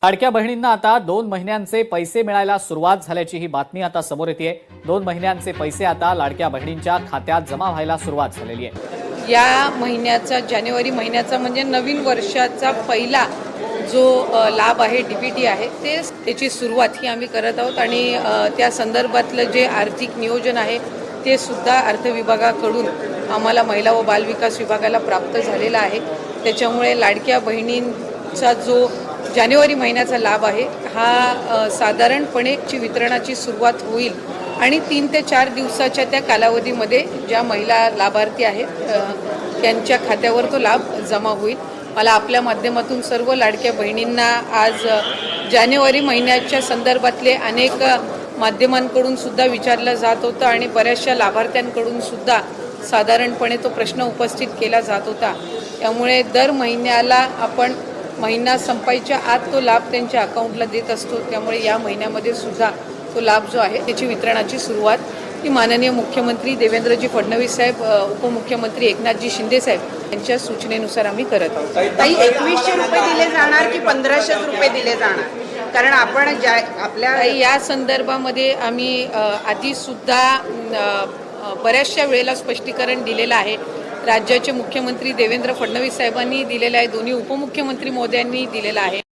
लाडक्या बहिणींना आता 2 महिन्यांचे पैसे मिळायला सुरुवात झाल्याची ही बातमी आता समोर येते। 2 महिन्यांचे पैसे आता लाडक्या बहिणींच्या खात्यात जमा व्हायला सुरुवात झालेली आहे। या महिन्याचा जानेवारी महिन्याचा म्हणजे नवीन वर्षाचा पहिला जो लाभ आहे डीबीटी आहे त्याची सुरुवात ही आम्ही करत आहोत आणि त्या संदर्भातलं जे आर्थिक नियोजन आहे ते सुद्धा अर्थ विभागाकडून आम्हाला महिला व बाल विकास विभागाला प्राप्त झालेला आहे। त्याच्यामुळे लाडक्या बहिणींचा जो जानेवारी महिन्याचा लाभ आहे हा साधारणपणे वितरणाची सुरुवात होईल आणि 3 ते 4 दिवसाच्या त्या कालावधीमध्ये ज्या महिला लाभार्थी आहेत त्यांच्या खात्यावर तो लाभ जमा होईल। मला आपल्या माध्यमातून सर्व लाडक्या बहिणींना आज जानेवारी महिन्याच्या संदर्भातले अनेक माध्यमांकडून सुद्धा विचारलं जात होतं आणि बऱ्याचशा लाभार्थ्यांकडून सुद्धा साधारणपणे तो प्रश्न उपस्थित केला जात होता। त्यामुळे दर महिन्याला आपण महिना संपायच्या आत तो लाभ त्यांच्या अकाउंटला देत असतो। त्यामुळे या महिन्यामध्ये सुद्धा तो लाभ जो आहे त्याची वितरणाची सुरुवात ही माननीय मुख्यमंत्री देवेंद्रजी फडणवीस साहेब, उपमुख्यमंत्री एकनाथजी शिंदे साहेब यांच्या सूचनेनुसार आम्ही करत आहोत। ताई 2100 रुपये दिले जाणार की 1500 रुपये दिले जाणार? कारण आपण आपल्या या संदर्भामध्ये आम्ही आधी सुद्धा बऱ्याचशा वेळेला स्पष्टीकरण दिलेलं आहे। राज्याचे मुख्यमंत्री देवेंद्र फडणवीस साहेबांनी दिलेलं आहे, दोन्ही उपमुख्यमंत्री महोदयांनी दिलेलं आहे।